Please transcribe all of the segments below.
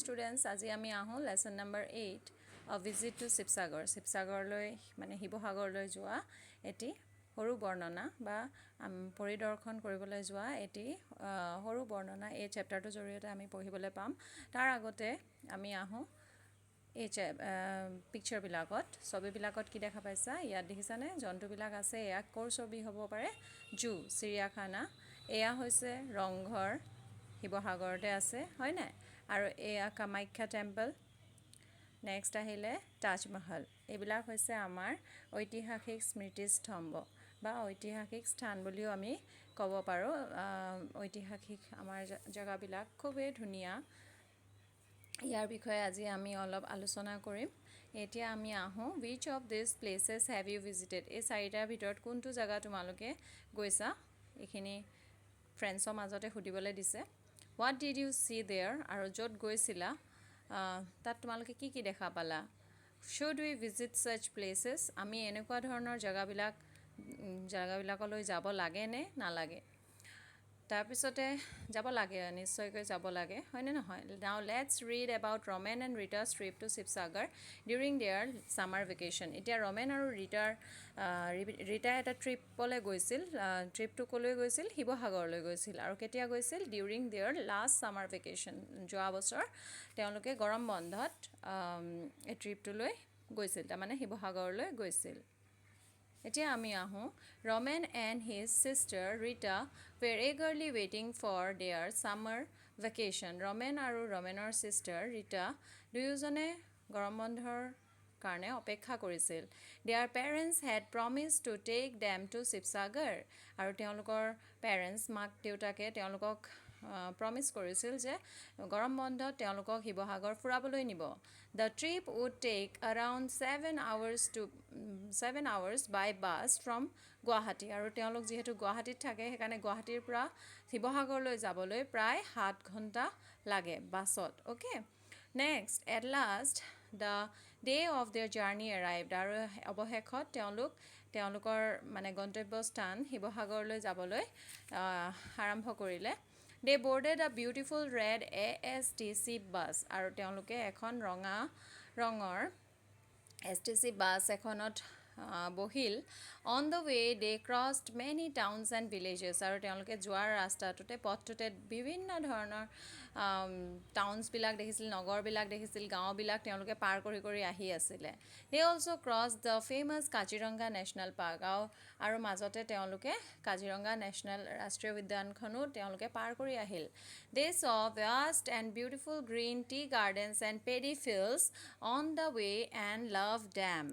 students, আজি আমি আহো lesson number 8 a visit to Sivsagar. শিৱসাগৰলৈ মানে শিৱসাগৰলৈ যোৱা এটি সৰু বৰ্ণনা বা পৰিদৰ্শন কৰিবলৈ যোৱা এটি সৰু বৰ্ণনা এই চেপ্টাৰটোৰ জৰিয়তে আমি পঢ়িবলৈ পাম। তাৰ আগতে আমি আহো এই পিকচাৰ বিলাকত ছবিবিলাকত কি দেখা পাইছা ইয়াত দেখিছানে জন্তুবিলাক আছে এয়া কোৰ ছবি হ'ব পাৰে জু চিৰিয়াখানা এয়া হৈছে ৰংঘৰ শিৱসাগৰতে আছে হয় নাই আৰু এয়া কামাখ্যা টেম্পল নেক্সট আহিলে তাজমহল এইবিলাক হৈছে আমাৰ ঐতিহাসিক স্মৃতিস্তম্ভ বা ঐতিহাসিক স্থান বুলিও আমি ক'ব পাৰো ঐতিহাসিক আমাৰ জায়গাবিলাক খুবেই ধুনীয়া ইয়াৰ বিষয়ে আজি আমি অলপ আলোচনা কৰিম এতিয়া আমি আহো which of these places have you visited এই চাৰিটাৰ ভিতৰত কোনটো জায়গা তোমালোকে গৈছা এইখিনি ফ্ৰেন্ডছৰ মাজতে সুধিবলৈ দিছে what did you see there আৰু য'ত গৈছিলা তাত তোমালোকে কি কি দেখা পালা should we visit such places আমি এনেকুৱা ধৰণৰ জায়গাবিলাকলৈ যাব লাগে নে নালাগে তাৰপিছতে যাব লাগে নিশ্চয়কৈ যাব লাগে হয়নে নহয় now let's read about Roman and Rita's trip to Sivsagar during their summer vacation এতিয়া ৰমেন আৰু ৰীতা এটা ট্ৰিপলৈ গৈছিল ট্ৰিপটো কলৈ গৈছিল শিৱসাগৰলৈ গৈছিল আৰু কেতিয়া গৈছিল during their last summer vacation যোৱা বছৰ তেওঁলোকে গৰম বন্ধত এই ট্ৰিপটোলৈ গৈছিল তাৰ মানে শিৱসাগৰলৈ গৈছিল এতিয়া আমি আহো Roman and his sister Rita were eagerly waiting for their summer vacation Roman আৰু Romanৰ sister Rita দুয়োজনে গৰম বন্ধৰ কাৰণে অপেক্ষা কৰিছিল their parents had promised to take them to Sivsagar আৰু তেওঁলোকৰ parents মাক দেউতাকে তেওঁলোকক প্ৰমিস কৰিছিল যে গৰম বন্ধত তেওঁলোকক শিৱসাগৰ ফুৰাবলৈ নিব the trip would take around 7 hours by bus from Guwahati আৰু তেওঁলোক যেহেতু গুৱাহাটীত থাকে সেইকাৰণে গুৱাহাটীৰ পৰা শিৱসাগৰলৈ যাবলৈ প্ৰায় 7 ঘণ্টা লাগে বাছত okay next at last the day of their journey arrived আৰু অৱশেষত তেওঁলোকৰ মানে গন্তব্যস্থান শিৱসাগৰলৈ যাবলৈ আৰম্ভ কৰিলে they boarded a beautiful red ASTC bus আৰু তেওঁলোকে এখন ৰঙৰ STC বাছ এখনত বহিল on the way they crossed many towns and villages আৰু তেওঁলোকে যোৱাৰ ৰাস্তাটোতে পথটোতে বিভিন্ন ধৰণৰ টাউনছ বিলাক দেখিছিল নগৰ বিলাক দেখিছিল গাঁও বিলাক তেওঁলোকে পাৰ কৰি আহি আছিল they also crossed the famous Kaziranga National Park আৰু মাজতে তেওঁলোকে কাজিৰঙা নেশ্যনেল ৰাষ্ট্ৰীয় উদ্যানখনো তেওঁলোকে পাৰ কৰি আহিল they saw vast and beautiful green tea gardens and paddy fields on the way and Love Dam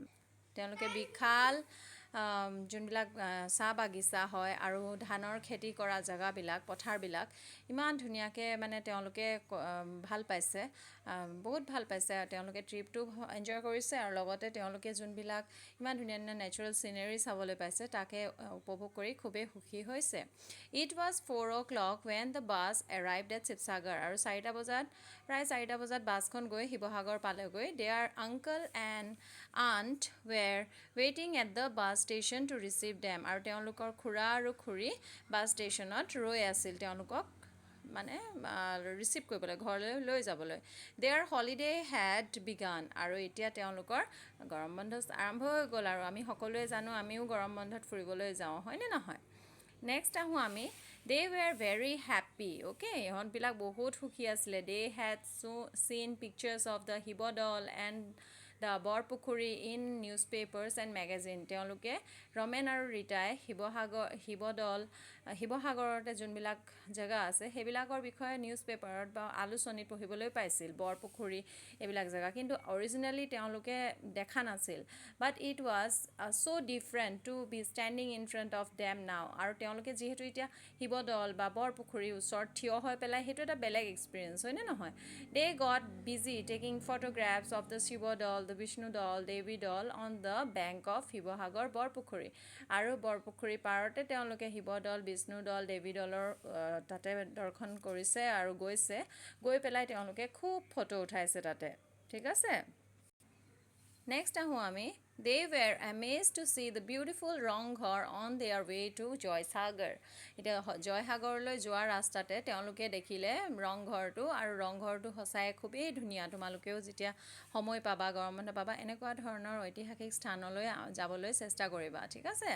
তেওঁলোকে বিশাল যোনবিলাক চাহ বাগিচা হয় আৰু ধানৰ খেতি কৰা জায়গাবিলাক পথাৰবিলাক ইমান ধুনীয়াকৈ মানে তেওঁলোকে ভাল পাইছে বহুত ভাল পাইছে তেওঁলোকে ট্ৰিপটো এনজয় কৰিছে আৰু লগতে তেওঁলোকে যোনবিলাক ইমান ধুনীয়া নেচাৰেল সিনাৰি চাবলৈ পাইছে তাকে উপভোগ কৰি খুবেই সুখী হৈছে it was 4 o'clock when the bus arrived at Sivsagar আৰু 4টা বজাত প্ৰায় 4টা বজাত বাছখন গৈ শিৱসাগৰ পালেগৈ their uncle and aunt were waiting at the bus station to receive them আৰু তেওঁলোকৰ খুৰা আৰু খুৰী বাছ ষ্টেচনত ৰৈ আছিল তেওঁলোকক মানে ৰিসিভ কৰিবলৈ ঘৰলৈ লৈ যাবলৈ their holiday had begun আৰু এতিয়া তেওঁলোকৰ গৰম বন্ধ আৰম্ভ হৈ গ'ল আৰু আমি সকলোৱে জানো আমিও গৰম বন্ধত ফুৰিবলৈ যাওঁ হয় নে নহয় next আহো আমি they were very happy okay ইহঁতবিলাক বহুত সুখী আছিলে they had seen pictures of the Hibodol and the Borpukhuri in newspapers and magazine তেওঁলোকে ৰমেন আৰু ৰীতাই শিৱসাগৰতে যোনবিলাক জায়গা আছে সেইবিলাকৰ বিষয়ে নিউজপেপাৰত বা আলোচনীত পঢ়িবলৈ পাইছিল বৰপুখুৰী এইবিলাক জায়গা কিন্তু অৰিজিনালি তেওঁলোকে দেখা নাছিল but it was so different to be standing in front of them now আৰু তেওঁলোকে যেহেতু এতিয়া শিৱদল বা বৰপুখুৰীৰ ওচৰত থিয় হৈ পেলাই হেতু এটা বেলেগ এক্সপেৰিয়েন্স হয় নে নহয় they got busy taking photographs of the Sivadol the Vishnudol Devidol on the bank of Sivasagar Borpukhuri আৰু বৰপুখুৰী পাৰতে তেওঁলোকে শিৱদল বিষ্ণুদল দেৱীদলৰ তাতে দৰ্শন কৰিছে আৰু গৈ পেলাই তেওঁলোকে খুব ফটো উঠাইছে তাতে ঠিক আছে নেক্সট আহো আমি They were amazed to see the beautiful Ronghor on their way to Joysagar. এতিয়া জয়সাগৰলৈ যোৱা ৰাস্তাতে তেওঁলোকে দেখিলে ৰংঘৰটো আৰু ৰংঘৰটো সঁচাই খুবেই ধুনীয়া তোমালোকেও যেতিয়া সময় পাবা গৰম বন্ধ পাবা এনেকুৱা ধৰণৰ ঐতিহাসিক স্থানলৈ যাবলৈ চেষ্টা কৰিবা ঠিক আছে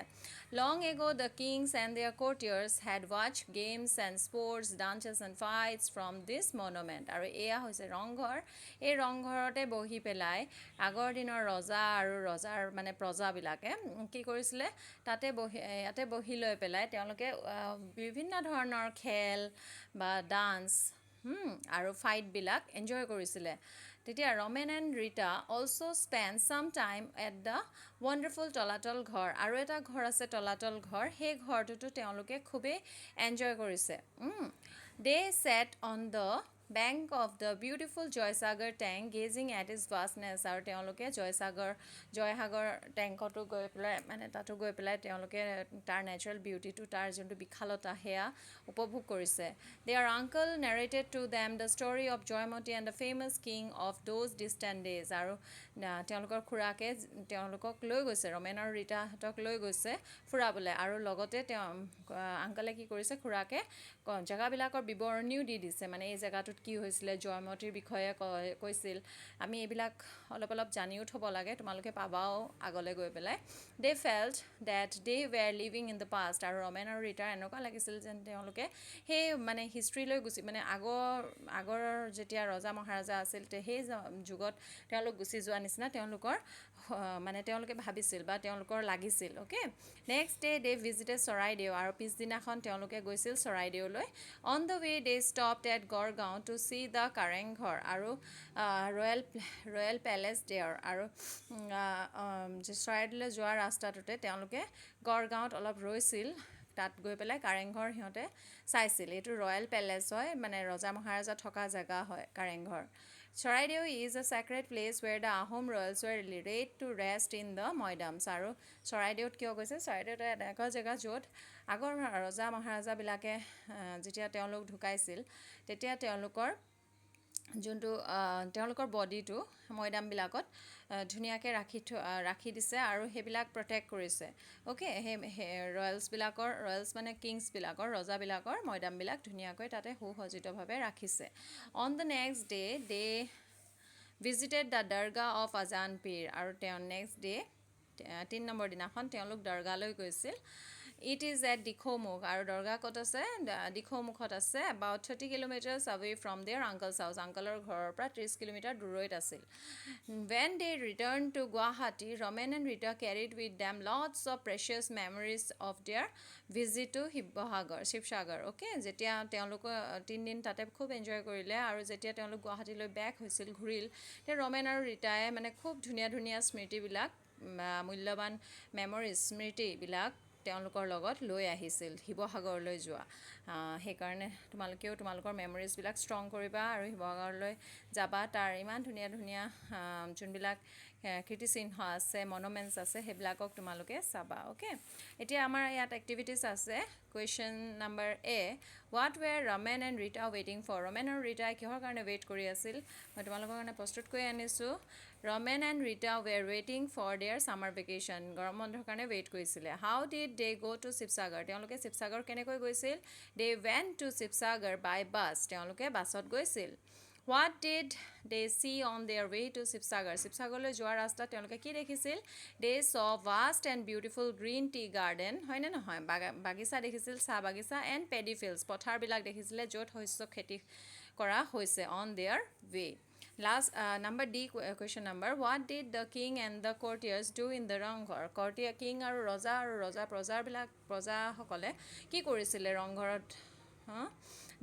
Long ago the kings and their courtiers had watched games and sports dances and fights from this monument আৰু এয়া হৈছে ৰংঘৰ এই ৰংঘৰতে বহি পেলাই আগৰ দিনৰ ৰজা আৰু ৰজাৰ মানে প্ৰজাবিলাকে কি কৰিছিলে ইয়াতে বহি লৈ পেলাই তেওঁলোকে বিভিন্ন ধৰণৰ খেল বা ডান্স আৰু ফাইটবিলাক এনজয় কৰিছিলে তেতিয়া Ramen and Rita also' spend some time at the wonderful Talatal Ghar আৰু এটা ঘৰ আছে তলাতল ঘৰ সেই ঘৰটোতো তেওঁলোকে খুবেই এনজয় কৰিছে they sat on the bank of the beautiful Joysagar tank gazing at its vastness আৰু তেওঁলোকে জয়সাগৰ টেংকতো গৈ পেলাই মানে তাতো গৈ পেলাই তেওঁলোকে তাৰ নেচাৰেল বিউটিটো তাৰ যোনটো বিশালতা সেয়া উপভোগ কৰিছে their uncle narrated to them the story of Joymoti and the famous king of those distant days আৰু তেওঁলোকৰ খুৰাকে তেওঁলোকক লৈ গৈছে ৰমেন আৰু ৰীতাহঁতক লৈ গৈছে ফুৰাবলৈ আৰু লগতে আংকলে কি কৰিছে খুৰাকে জেগাবিলাকৰ বিৱৰণিও দি দিছে মানে এই জেগাটোত কি হৈছিলে জয়মতীৰ বিষয়ে কৈছিল আমি এইবিলাক অলপ জানিও থ'ব লাগে তোমালোকে পাবাও আগলৈ গৈ পেলাই they felt that they were living in the past আৰু ৰমেন আৰু ৰীতাৰ এনেকুৱা লাগিছিল যেন তেওঁলোকে সেই মানে হিষ্ট্ৰীলৈ গুচি মানে আগৰ যেতিয়া ৰজা মহাৰজা আছিল সেই যুগত তেওঁলোক গুচি যোৱা নিচিনা তেওঁলোকৰ মানে তেওঁলোকে ভাবিছিল বা তেওঁলোকৰ লাগিছিল okay next day they visited Charaideo আৰু পিছদিনাখন তেওঁলোকে গৈছিল চৰাইদেউলৈ on the way they stopped at Gargaon to see the Karengghar আৰু ৰয়েল পেলেচ দেয়ৰ আৰু চৰাইদেউলৈ যোৱা ৰাস্তাটোতে তেওঁলোকে গড়গাঁৱত অলপ ৰৈছিল তাত গৈ পেলাই কাৰেংঘৰ সিহঁতে চাইছিল এইটো ৰয়েল পেলেচ হয় মানে ৰজা মহাৰজা থকা জেগা হয় Karengghar Charaideo is a sacred place where the Ahom royals were laid to rest in the maidams আৰু চৰাইদেউত কিয় গৈছে চৰাইদেউত এনেকুৱা জেগা য'ত আগৰ ৰজা মহাৰজাবিলাকে যেতিয়া তেওঁলোক ঢুকাইছিল তেতিয়া তেওঁলোকৰ যোনটো তেওঁলোকৰ বডিটো মৈদামবিলাকত ধুনীয়াকৈ ৰাখি দিছে আৰু সেইবিলাক প্ৰটেক্ট কৰিছে অ'কে সেই ৰয়েলছ মানে কিংছবিলাকৰ ৰজাবিলাকৰ মৈদামবিলাক ধুনীয়াকৈ তাতে সুসজ্জিতভাৱে ৰাখিছে on the next day they visited the dargah of Azan Pir আৰু নেক্সট ডে 3 নম্বৰ দিনাখন তেওঁলোক দৰগাহলৈ গৈছিল ইট ইজ এট দিখৌমুখ আৰু দৰগাহ ক'ত আছে দিখৌমুখত আছে এবাউট 30 কিলোমিটাৰ্ছ আৱে ফ্ৰম দেয়াৰ আংকলছ হাউচ আংকলৰ ঘৰৰ পৰা 30 কিলোমিটাৰ দূৰৈত আছিল when they returned to Guwahati Roman and Rita carried with them lots of precious memories of their visit to Sivasagar okay যেতিয়া তেওঁলোকে 3 দিন তাতে খুব এনজয় কৰিলে আৰু যেতিয়া তেওঁলোক গুৱাহাটীলৈ বেক হৈছিল ঘূৰিল তেতিয়া ৰমেন আৰু ৰীতাই মানে খুব ধুনীয়া স্মৃতিবিলাক মূল্যৱান মেমৰিজ স্মৃতিবিলাক তেওঁলোকৰ লগত লৈ আহিছিল শিৱসাগৰলৈ যোৱা সেইকাৰণে তোমালোকেও তোমালোকৰ মেমৰিজবিলাক ষ্ট্ৰং কৰিবা আৰু শিৱসাগৰলৈ যাবা তাৰ ইমান ধুনীয়া যোনবিলাক কীৰ্তিচিহ্ন আছে মনুমেণ্টছ আছে সেইবিলাকক তোমালোকে চাবা অ'কে এতিয়া আমাৰ ইয়াত এক্টিভিটিছ আছে question number A what were Ramen and Rita ৱেইটিং ফৰ ৰমেন আৰু ৰীতাই কিহৰ কাৰণে ৱেইট কৰি আছিল মই তোমালোকৰ কাৰণে প্ৰস্তুত কৰি আনিছোঁ ৰমেন এণ্ড ৰীতা ৱেৰ ৱেইটিং ফৰ দেয়াৰ ছামাৰ ভেকেশ্যন গৰম বন্ধৰ কাৰণে ৱেইট কৰিছিলে হাউ ডিড দে গ' টু শিৱসাগৰ তেওঁলোকে শিৱসাগৰ কেনেকৈ গৈছিল they went to Sivasagar by bus তেওঁলোকে বাছত গৈছিল what did they see on their way to শিৱসাগৰলৈ যোৱা ৰাস্তাত তেওঁলোকে কি দেখিছিল they saw vast and beautiful green tea garden হয়নে নহয় বাগিচা দেখিছিল চাহ বাগিচা এণ্ড পেডি ফিল্ডছ পথাৰবিলাক দেখিছিলে য'ত শস্য খেতি কৰা হৈছে on their way last number D question number what did the king and the courtiers do in the Rangghar king আৰু প্ৰজাসকলে কি কৰিছিলে ৰংঘৰত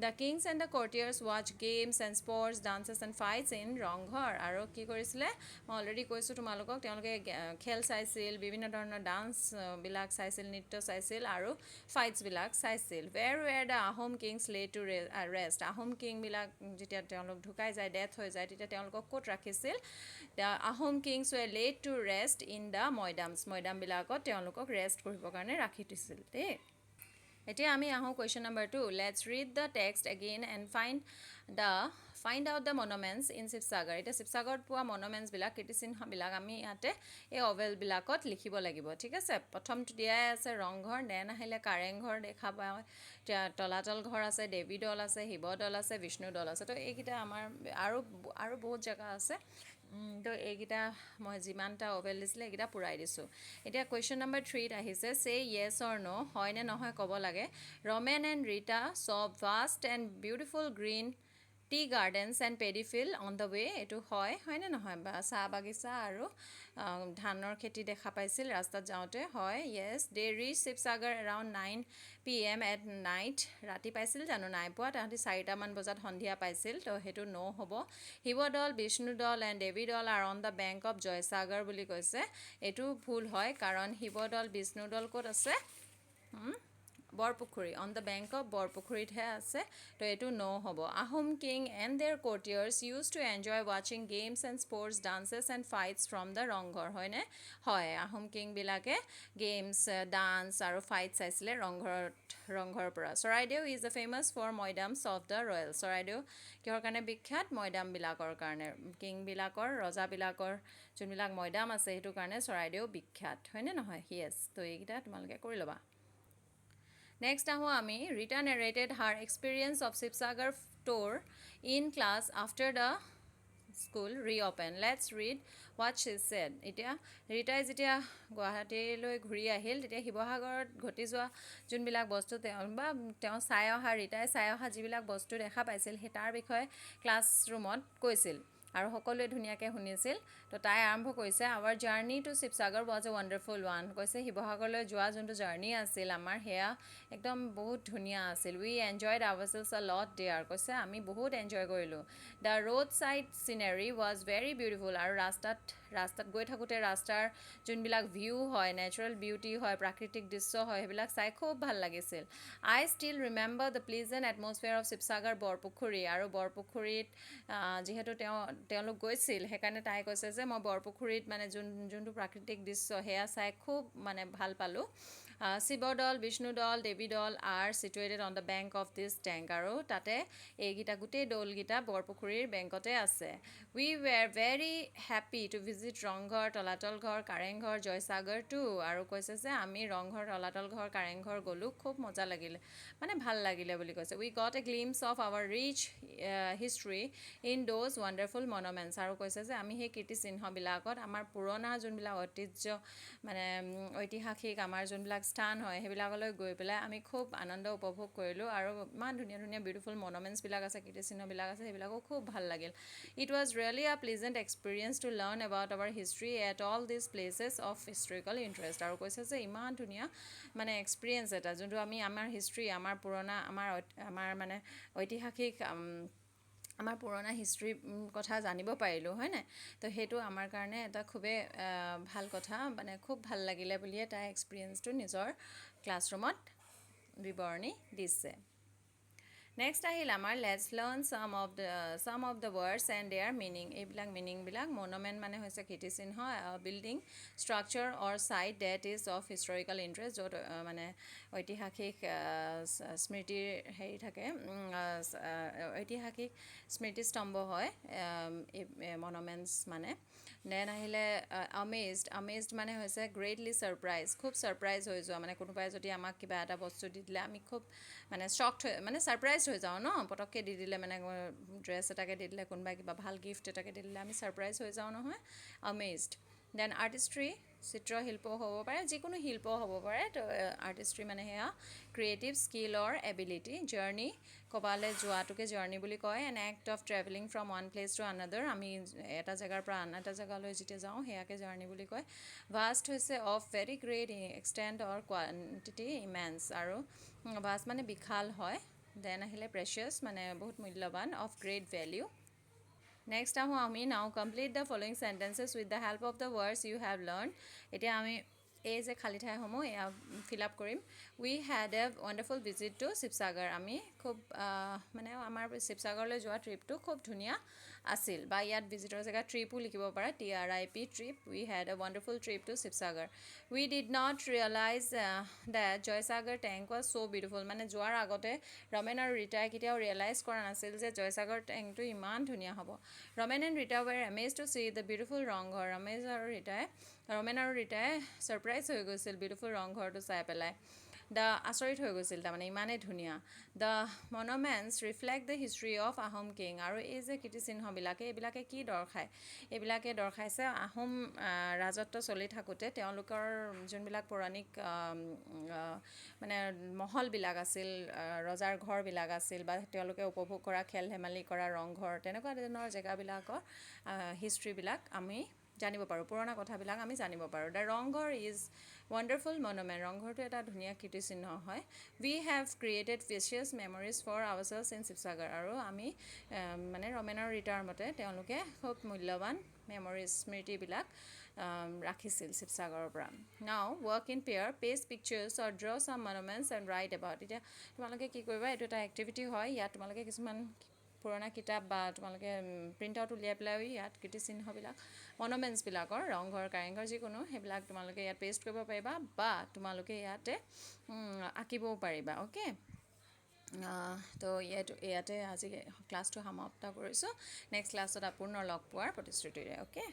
The kings and the courtiers watch games and sports, dances and fights in Rang Ghar আৰু কি কৰিছিলে মই already কৈছোঁ তোমালোকক তেওঁলোকে খেল চাইছিল বিভিন্ন ধৰণৰ ডান্সবিলাক চাইছিল নৃত্য চাইছিল আৰু ফাইটছবিলাক চাইছিল ৱেৰ দ্য আহোম কিংছ লে টু ৰেষ্ট আহোম কিংবিলাক যেতিয়া তেওঁলোক ঢুকাই যায় ডেথ হৈ যায় তেতিয়া তেওঁলোকক ক'ত ৰাখিছিল the Ahom kings were laid to rest in the মৈদামবিলাকত তেওঁলোকক ৰেষ্ট কৰিবৰ কাৰণে ৰাখি দিছিল দেই এতিয়া আমি আহোঁ question number 2 let's read the text again and find the find out the monuments in Sivasagar এতিয়া শিৱসাগৰত পোৱা মনুমেণ্টছবিলাক কীৰ্তিচিহ্নবিলাক আমি ইয়াতে এই অভেলবিলাকত লিখিব লাগিব ঠিক আছে প্ৰথমটো দিয়াই আছে ৰংঘৰ দেন আহিলে কাৰেংঘৰ দেখা পাওঁ তলাতল ঘৰ আছে দেৱী দল আছে শিৱদৌল আছে বিষ্ণু দল আছে তো এইকেইটা আমাৰ আৰু বহুত জেগা আছে তো এইকেইটা মই যিমানটা অভেল দিছিলে এইকেইটা পূৰাই দিছোঁ এতিয়া কুৱেশ্যন নম্বৰ 3ত আহিছে চে য়েছ অৰ ন' হয় নে নহয় ক'ব লাগে Ramen and Rita saw vast and beautiful green tea gardens and paddy field on the way এইটো হয়নে নহয় বা চাহ বাগিচা আৰু ধানৰ খেতি দেখা পাইছিল ৰাস্তাত যাওঁতে হয় yes they reach Sivasagar around 9 PM at night ৰাতি পাইছিল জানো নাই পোৱা তাহাঁতি 4টামান বজাত সন্ধিয়া পাইছিল তো সেইটো ন' হ'ব Shivadol Vishnudol and Devi Dol are on the bank of Joysagar বুলি কৈছে এইটো ভুল হয় কাৰণ শিৱদৌল বিষ্ণুদৌল ক'ত আছে Borpukhuri on the bank of বৰপুখুৰীতহে আছে তো এইটো ন' হ'ব Ahom king and their courtiers use to enjoy ৱাচিং games and sports dances and fights from the Rangghar হয়নে হয় আহোম কিংবিলাকে গেমছ ডান্স আৰু ফাইট চাইছিলে ৰংঘৰৰ পৰা Charaideo is a famous for maidams of the royal Charaideo কিহৰ কাৰণে বিখ্যাত মৈদামবিলাকৰ কাৰণে কিংবিলাকৰ ৰজাবিলাকৰ যোনবিলাক মৈদাম আছে সেইটো কাৰণে চৰাইদেউ বিখ্যাত হয়নে নহয় য়েছ তো এইকেইটা তোমালোকে কৰি ল'বা Next আহোঁ আমি Rita narrated her experience of Sivsagar tour in class after the school reopened. Let's read what she said. এতিয়া ৰীতাই যেতিয়া গুৱাহাটীলৈ ঘূৰি আহিল তেতিয়া শিৱসাগৰত ঘটি যোৱা যোনবিলাক বস্তু তেওঁ ৰীতাই চাই অহা যিবিলাক বস্তু দেখা পাইছিল সেই তাৰ বিষয়ে ক্লাছৰুমত কৈছিল আৰু সকলোৱে ধুনীয়াকৈ শুনিছিল তো তাই আৰম্ভ কৰিছে our journey to Sivasagar was a wonderful one কৈছে শিৱসাগৰলৈ যোৱা যোনটো জাৰ্ণি আছিল আমাৰ সেয়া একদম বহুত ধুনীয়া আছিল উই এনজয়ড আৱাৰছেলছ আ লট দেয়াৰ কৈছে আমি বহুত এনজয় কৰিলোঁ the road side scenery was very beautiful আৰু ৰাস্তাত গৈ থাকোঁতে ৰাস্তাৰ যোনবিলাক ভিউ হয় নেচাৰেল বিউটি হয় প্ৰাকৃতিক দৃশ্য হয় সেইবিলাক চাই খুব ভাল লাগিছিল I still remember the pleasant atmosphere of Sivasagar Borpukhuri আৰু বৰপুখুৰীত যিহেতু তেওঁলোক গৈছিল সেইকাৰণে তাই কৈছে যে মই বৰপুখুৰীত মানে যোনটো প্ৰাকৃতিক দৃশ্য সেয়া চাই খুব মানে ভাল পালোঁ Sivadol Vishnudol Devi Dol are situated on the bank of this tank আৰু তাতে এইকেইটা গোটেই দৌলকেইটা বৰপুখুৰীৰ বেংকতে আছে we were very happy to visit Rangghar Talatal Ghar Karengghar Joysagar two আৰু কৈছে যে আমি ৰংঘৰ তলাতল ঘৰ কাৰেংঘৰ গ'লোঁ খুব মজা লাগিলে মানে ভাল লাগিলে বুলি কৈছে we got a glimpse of our rich history in those wonderful monuments আৰু কৈছে যে আমি সেই কীৰ্তিচিহ্নবিলাকত আমাৰ পুৰণা যোনবিলাক ঐতিহ্য মানে ঐতিহাসিক আমাৰ যোনবিলাক স্থান হয় সেইবিলাকলৈ গৈ পেলাই আমি খুব আনন্দ উপভোগ কৰিলোঁ আৰু ইমান ধুনীয়া ধুনীয়া বিউটিফুল মনুমেণ্টছবিলাক আছে কীৰ্তিচিহ্নবিলাক আছে সেইবিলাকো খুব ভাল লাগিল it was really a pleasant experience to learn about our history at all this places of historical interest আৰু কৈছে যে ইমান ধুনীয়া মানে এক্সপিৰিয়েঞ্চ এটা যোনটো আমি আমাৰ হিষ্ট্ৰী আমাৰ পুৰণা আমাৰ মানে ঐতিহাসিক আমাৰ পুৰণা হিষ্ট্ৰীৰ কথা জানিব পাৰিলোঁ হয় নাই তো সেইটো আমাৰ কাৰণে এটা খুবেই ভাল কথা মানে খুব ভাল লাগিলে বুলিয়ে তাই এক্সপিৰিয়েঞ্চটো নিজৰ ক্লাছৰুমত বিৱৰণী দিছে নেক্সট আহিল আমাৰ let's learn some of the words and their meaning এইবিলাক মিনিংবিলাক মনুমেণ্ট মানে হৈছে কীৰ্তিচিহ্ন building structure or site that is of historical interest য'ত মানে ঐতিহাসিক স্মৃতিৰ হেৰি থাকে ঐতিহাসিক স্মৃতিস্তম্ভ হয় মনুমেণ্টছ মানে দেন আহিলে আমেজড মানে হৈছে গ্ৰেটলি ছাৰপ্ৰাইজ খুব ছাৰপ্ৰাইজ হৈ যোৱা মানে কোনোবাই যদি আমাক কিবা এটা বস্তু দি দিলে আমি খুব মানে শ্বকড হৈ মানে ছাৰপ্ৰাইজ হৈ যাওঁ ন পটককৈ দি দিলে মানে ড্ৰেছ এটাকে দি দিলে কোনোবাই কিবা ভাল গিফ্ট এটাকে দি দিলে আমি ছাৰপ্ৰাইজ হৈ যাওঁ নহয় আমেজড দেন আৰ্টিষ্ট্ৰি চিত্ৰশিল্প হ'ব পাৰে যিকোনো শিল্প হ'ব পাৰে তো আৰ্টিষ্ট্ৰি মানে সেয়া ক্ৰিয়েটিভ স্কিল অৰ এবিলিটি জাৰ্ণি ক'বালৈ যোৱাটোকে জাৰ্ণি বুলি কয় an act of travelling from one place to another আমি এটা জেগাৰ পৰা আন এটা জেগালৈ যেতিয়া যাওঁ সেয়াকে জাৰ্ণি বুলি কয় ভাষ্ট হৈছে of very great extent or quantity immense আৰু ভাষ্ট মানে বিশাল হয় দেন আহিলে প্ৰেচিয়াছ মানে বহুত মূল্যৱান অফ গ্ৰেট ভেলিউ নেক্সট আহোঁ আমি now complete the following sentences with the help of the words you have learn এতিয়া আমি এই যে খালী ঠাইসমূহ এয়া ফিল আপ কৰিম we had a wonderful visit to Sivasagar আমি খুব মানে আমাৰ শিৱসাগৰলৈ যোৱা ট্ৰিপটো খুব ধুনীয়া আছিল বা ইয়াত ভিজিটৰ জেগা ট্ৰিপো লিখিব পাৰা TRIP trip we had a wonderful trip to Sivasagar we did not realise that Joysagar tank was so' beautiful মানে যোৱাৰ আগতে ৰমেন আৰু ৰীতাই কেতিয়াও ৰিয়েলাইজ কৰা নাছিল যে জয়সাগৰ টেংকটো ইমান ধুনীয়া হ'ব Ramen and Rita were amaze to see the beautiful Rangghar Ramen আৰু ৰীতাই ছাৰপ্ৰাইজ হৈ গৈছিল বিউটিফুল ৰংঘৰটো চাই পেলাই আচৰিত হৈ গৈছিল তাৰমানে ইমানেই ধুনীয়া the monuments reflect the history of Ahom king আৰু এই যে কীৰ্তিচিহ্নবিলাকে এইবিলাকে কি দৰ্শায় এইবিলাকে দৰ্শাইছে আহোম ৰাজত্ব চলি থাকোঁতে তেওঁলোকৰ যোনবিলাক পৌৰাণিক মানে মহলবিলাক আছিল ৰজাৰ ঘৰবিলাক আছিল বা তেওঁলোকে উপভোগ কৰা খেল ধেমালি কৰা ৰংঘৰ তেনেকুৱা ধৰণৰ জেগাবিলাকৰ হিষ্ট্ৰীবিলাক আমি জানিব পাৰোঁ পুৰণা কথাবিলাক আমি জানিব পাৰোঁ the Rangghar is wonderful monument ৰংঘৰটো এটা ধুনীয়া কীৰ্তিচিহ্ন হয় we have created precious memories for ourselves in Sivasagar আৰু আমি মানে ৰমেন আৰু ৰীতাৰ মতে তেওঁলোকে খুব মূল্যৱান মেমৰিজ স্মৃতিবিলাক ৰাখিছিল শিৱসাগৰৰ পৰা now work in pair paste pictures or draw some monuments and write about এতিয়া তোমালোকে কি কৰিবা এইটো এটা এক্টিভিটি হয় ইয়াত তোমালোকে কিছুমান পুৰণা কিতাপ বা তোমালোকে প্ৰিণ্ট আউট উলিয়াই পেলাইও ইয়াত কীৰ্তিচিহ্নবিলাক মনুমেণ্টছবিলাকৰ ৰংঘৰ কাৰেংঘৰ যিকোনো সেইবিলাক তোমালোকে ইয়াত পেষ্ট কৰিব পাৰিবা বা তোমালোকে ইয়াতে আঁকিবও পাৰিবা অ'কে তো ইয়াতে আজি ক্লাছটো সমাপ্ত কৰিছোঁ নেক্সট ক্লাছত পুনৰ লগ পোৱাৰ প্ৰতিশ্ৰুতিৰে অ'কে